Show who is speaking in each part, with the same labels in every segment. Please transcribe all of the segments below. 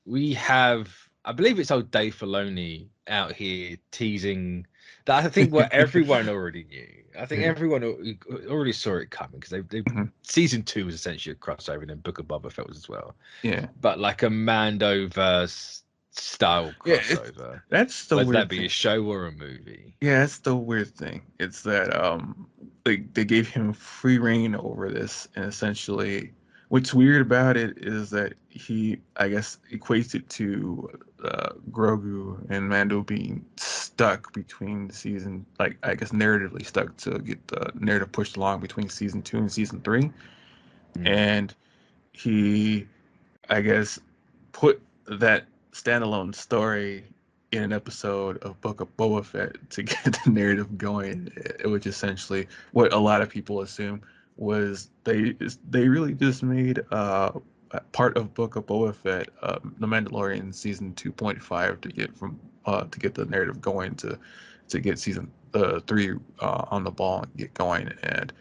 Speaker 1: we have, I believe it's old Dave Filoni out here teasing that. I think what everyone already knew. I think
Speaker 2: Yeah.
Speaker 1: everyone already saw it coming because they
Speaker 2: Mhm.
Speaker 1: season 2 was essentially a crossover, and then Book of Boba Fett was as well.
Speaker 2: Yeah.
Speaker 1: But like a Mando-Verse style
Speaker 2: Yeah.
Speaker 1: crossover,
Speaker 2: That's the
Speaker 1: whether that
Speaker 2: weird
Speaker 1: be
Speaker 2: thing.
Speaker 1: a show or a movie.
Speaker 2: Yeah, that's the weird thing. It's that they gave him free reign over this, and essentially what's weird about it is that he, I guess, equates it to Grogu and Mando being stuck between season, like I guess narratively stuck to get the narrative pushed along between season 2 and season 3.
Speaker 1: Mm.
Speaker 2: And he, I guess, put that standalone story in an episode of Book of Boba Fett to get the narrative going, which essentially what a lot of people assume was they really just made part of Book of Boba Fett, The Mandalorian season 2.5 to get the narrative going to get season 3 on the ball and get going. And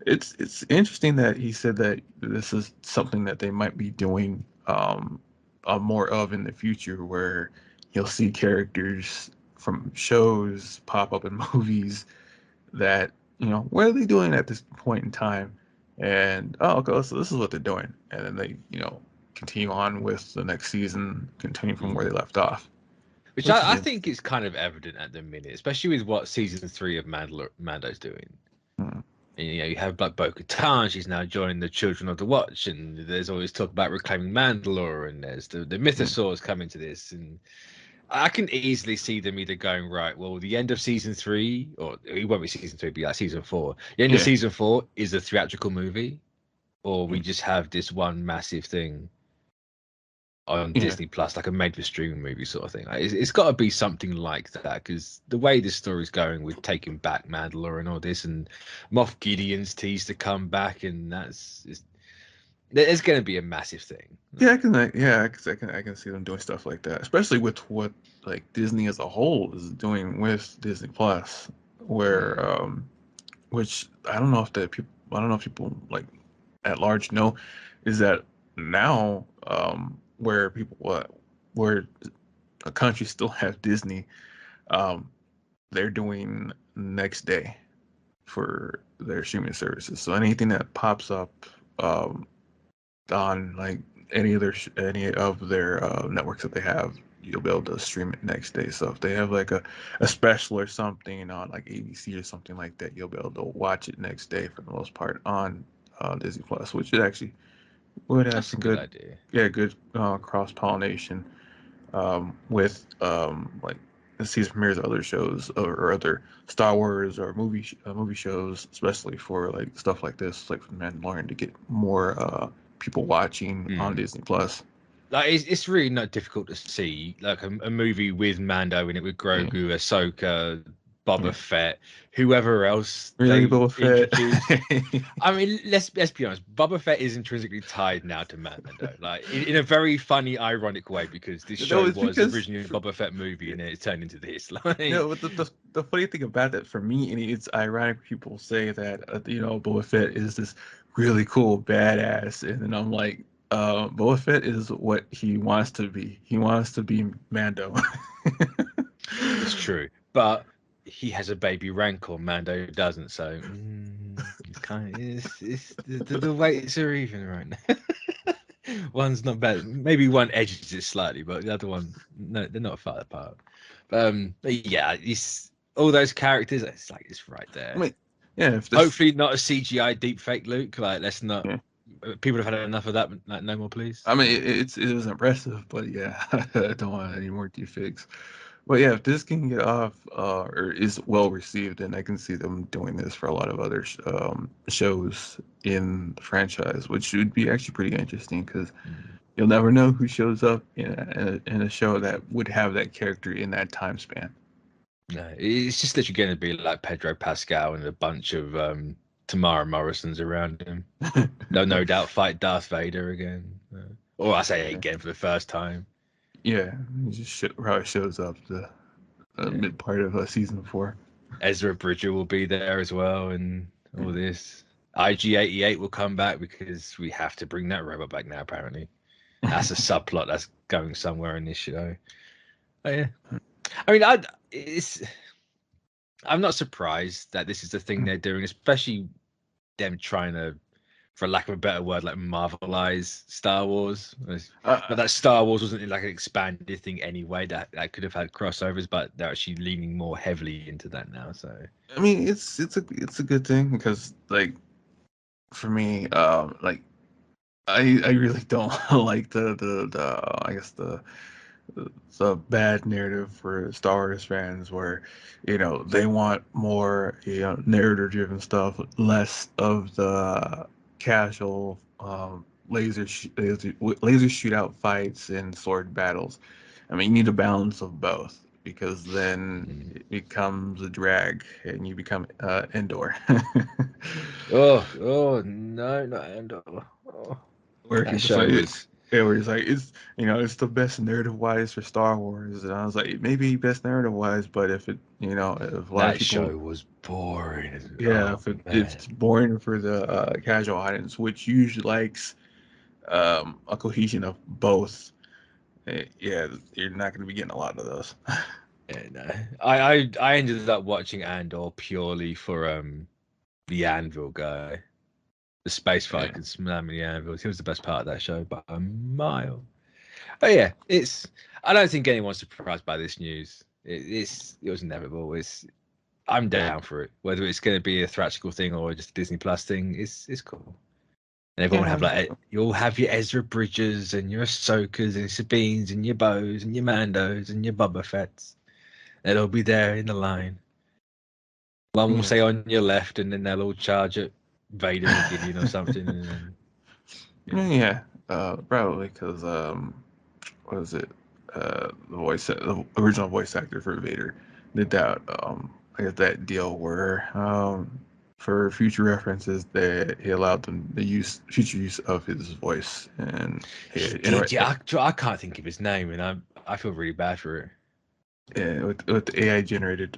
Speaker 2: it's interesting that he said that this is something that they might be doing more of in the future, where you'll see characters from shows pop up in movies that, what are they doing at this point in time? And oh, okay, so this is what they're doing, and then they, continue on with the next season, continue from where
Speaker 1: Yeah.
Speaker 2: they left off,
Speaker 1: Which
Speaker 2: which is
Speaker 1: I
Speaker 2: interesting.
Speaker 1: think is kind of evident at the minute, especially with what season 3 of Mando's doing.
Speaker 2: Hmm.
Speaker 1: And, you have like Bo-Katan, she's now joining the Children of the Watch, and there's always talk about reclaiming Mandalore, and there's the
Speaker 2: Yeah,
Speaker 1: mythosaurs coming to this, and I can easily see them either going, right, well, the end of season 3, or it won't be season 3, it'll be like season 4. The end of
Speaker 2: yeah,
Speaker 1: season 4 is a theatrical movie, or we
Speaker 2: yeah,
Speaker 1: just have this one massive thing on
Speaker 2: yeah.
Speaker 1: Disney Plus, like a made for streaming movie sort of thing. Like, it's got to be something like that, because the way this story's going with taking back Mandalore and all this, and Moff Gideon's teased to come back, and there's going to be a massive thing.
Speaker 2: Yeah, I can, because I can see them doing stuff like that, especially with what like Disney as a whole is doing with Disney Plus, where
Speaker 1: Mm.
Speaker 2: which I don't know if people like at large know, is that now where people where a country still have Disney, um, they're doing next day for their streaming services. So anything that pops up um, on like any of their networks that they have, you'll be able to stream it next day. So if they have like a special or something on like ABC or something like that, you'll be able to watch it next day for the most part on Disney Plus, which it actually would have
Speaker 1: That's a
Speaker 2: some
Speaker 1: good
Speaker 2: good,
Speaker 1: idea.
Speaker 2: yeah, good cross pollination with like the season premieres of other shows or other Star Wars or movie shows, especially for like stuff like this, like for Mandalorian, to get more people watching on
Speaker 1: Mm.
Speaker 2: Disney Plus.
Speaker 1: Like it's really not difficult to see like a movie with Mando in it, with
Speaker 2: Yeah,
Speaker 1: Grogu, Ahsoka, Boba
Speaker 2: yeah.
Speaker 1: Fett, whoever else
Speaker 2: Really,
Speaker 1: they
Speaker 2: Boba
Speaker 1: introduce.
Speaker 2: Fett?
Speaker 1: I mean, let's be honest. Boba Fett is intrinsically tied now to Mando, like in a very funny, ironic way, because this
Speaker 2: No,
Speaker 1: show
Speaker 2: it's
Speaker 1: was
Speaker 2: because
Speaker 1: originally a Boba Fett movie, and then it turned into this. Like,
Speaker 2: no, but the funny thing about that for me, and it's ironic, people say that Boba Fett is this really cool badass, and then I'm like, Boba Fett is what he wants to be. He wants to be Mando.
Speaker 1: it's true, but he has a baby rancor. Mando doesn't, so it's kind of it's the weights are even right now. One's not bad. Maybe one edges it slightly, but the other one, no, they're not far apart. But yeah, it's all those characters. It's like it's right
Speaker 2: I
Speaker 1: there.
Speaker 2: mean, yeah, if this,
Speaker 1: Hopefully, not a CGI deep fake Luke. Like, let's not.
Speaker 2: yeah.
Speaker 1: People have had enough of that. Like, no more, please.
Speaker 2: I mean, it was impressive, but yeah, I don't want any more deepfakes. But yeah, if this can get off or is well received, then I can see them doing this for a lot of other shows in the franchise, which would be actually pretty interesting because
Speaker 1: Mm.
Speaker 2: you'll never know who shows up in a show that would have that character in that time span.
Speaker 1: No, it's just literally going to be like Pedro Pascal and a bunch of Tamara Morrisons around him. They'll no doubt fight Darth Vader again. Or I say it
Speaker 2: Yeah,
Speaker 1: again for the first time.
Speaker 2: yeah, it just how it shows up the
Speaker 1: Yeah.
Speaker 2: mid part of season 4.
Speaker 1: Ezra Bridger will be there as well, and all this. IG-88 will come back because we have to bring that robot back now. Apparently, that's a subplot that's going somewhere in this show. Oh, yeah. I mean, I'm not surprised that this is the thing they're doing, especially them trying to, for lack of a better word, like Marvelize Star Wars. But that Star Wars wasn't like an expanded thing anyway. That could have had crossovers, but they're actually leaning more heavily into that now. So
Speaker 2: I mean, it's a good thing because like for me, like I really don't like the I guess the bad narrative for Star Wars fans where, they want more, narrative driven stuff, less of the casual laser shootout fights and sword battles. I mean, you need a balance of both because then it becomes a drag and you become Endor.
Speaker 1: oh no, not Andor. Oh,
Speaker 2: Where
Speaker 1: that
Speaker 2: he's just
Speaker 1: show
Speaker 2: like,
Speaker 1: was
Speaker 2: where he's like, it's the best narrative wise for Star Wars, and I was like, maybe best narrative wise, but if it, if a lot of
Speaker 1: that
Speaker 2: people,
Speaker 1: show was boring.
Speaker 2: yeah,
Speaker 1: Oh
Speaker 2: if
Speaker 1: man,
Speaker 2: it's boring for the casual audience, which usually likes a cohesion of both, yeah, you're not going to be getting a lot of those.
Speaker 1: yeah, no. I ended up watching Andor purely for the Anvil guy, the space
Speaker 2: Yeah,
Speaker 1: fighter slamming the anvils. He was the best part of that show by a mile. But yeah, I don't think anyone's surprised by this news. It was inevitable. I'm down for it. Whether it's going to be a theatrical thing or just a Disney Plus thing, it's cool. And everyone will have
Speaker 2: yeah,
Speaker 1: like you'll have your Ezra Bridgers and your Ahsokas and your Sabines and your Bows and your Mandos and your Boba Fett's. They'll all be there in the line. One will
Speaker 2: yeah,
Speaker 1: say on your left, and then they'll all charge at Vader or Gideon or something, and then
Speaker 2: yeah, probably because what is it? The original voice actor for Vader did that. I guess that deal where for future references that he allowed them to use future use of his voice and
Speaker 1: he did. Yeah, I can't think of his name, and I feel really bad for it.
Speaker 2: with the AI generated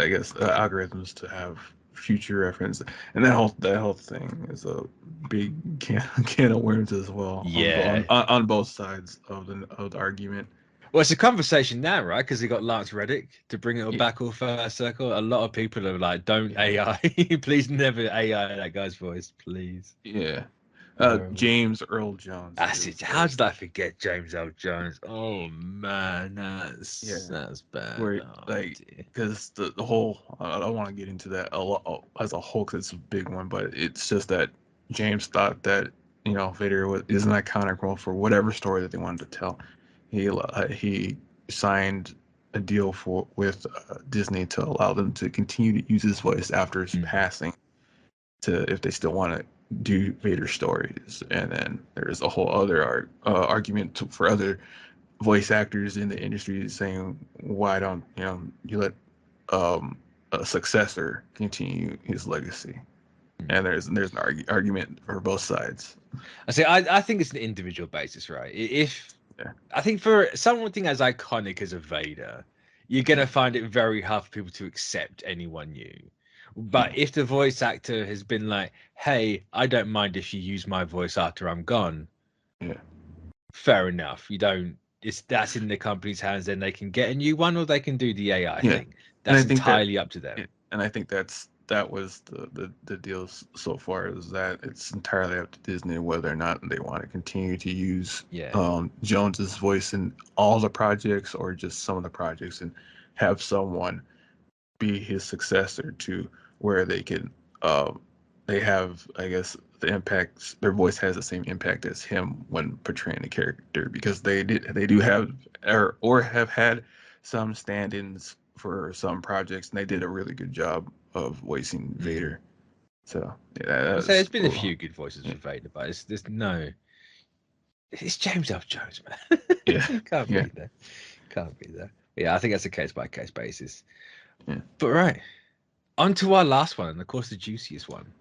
Speaker 2: I guess algorithms to have future reference, and that whole thing is a big can of worms as well
Speaker 1: Yeah.
Speaker 2: on both sides of the argument.
Speaker 1: Well, it's a conversation now, right? Because they got Lance Reddick to bring it all
Speaker 2: Yeah,
Speaker 1: back all first circle. A lot of people are like, "Don't
Speaker 2: yeah,
Speaker 1: AI, please never AI that guy's voice, please."
Speaker 2: yeah.
Speaker 1: Horrible.
Speaker 2: James Earl Jones
Speaker 1: That's
Speaker 2: is
Speaker 1: it. How did I forget James L. Jones? Oh man,
Speaker 2: yeah,
Speaker 1: that's bad.
Speaker 2: where
Speaker 1: Oh
Speaker 2: like
Speaker 1: dear.
Speaker 2: because the whole I don't want to get into that a lot as a whole 'cause it's a big one, but it's just that James thought that Vader is an iconic role for whatever story that they wanted to tell. He signed a deal with Disney to allow them to continue to use his voice after his
Speaker 1: Mhm.
Speaker 2: passing, to if they still want to do Vader stories. And then there's a whole other argument for other voice actors in the industry saying, why don't you let a successor continue his legacy? And there's an argument for both sides.
Speaker 1: I say I think it's an individual basis, right? If
Speaker 2: Yeah,
Speaker 1: I think for something as iconic as a Vader, you're gonna find it very hard for people to accept anyone new. But
Speaker 2: yeah,
Speaker 1: if the voice actor has been like, "Hey, I don't mind if you use my voice after I'm gone,"
Speaker 2: yeah.
Speaker 1: fair enough. You don't. It's that's in the company's hands. Then they can get a new one, or they can do the AI
Speaker 2: Yeah,
Speaker 1: thing.
Speaker 2: and I
Speaker 1: That's
Speaker 2: think that,
Speaker 1: entirely up to them.
Speaker 2: and I think that was the deal so far, is that it's entirely up to Disney whether or not they want to continue to use
Speaker 1: Yeah.
Speaker 2: Jones's voice in all the projects or just some of the projects, and have someone be his successor to where they can they have, I guess, the impacts, their voice has the same impact as him when portraying the character, because they do have or have had some stand-ins for some projects, and they did a really good job of voicing
Speaker 1: Mm.
Speaker 2: Vader. So yeah,
Speaker 1: I say
Speaker 2: that's
Speaker 1: there's been a
Speaker 2: cool.
Speaker 1: few good voices
Speaker 2: Yeah,
Speaker 1: for Vader, but there's no. It's James F. Jones, man.
Speaker 2: yeah,
Speaker 1: He can't
Speaker 2: yeah,
Speaker 1: be there. Can't be there. Yeah, I think that's a case by case basis.
Speaker 2: yeah.
Speaker 1: But right, on to our last one, and of course the juiciest one.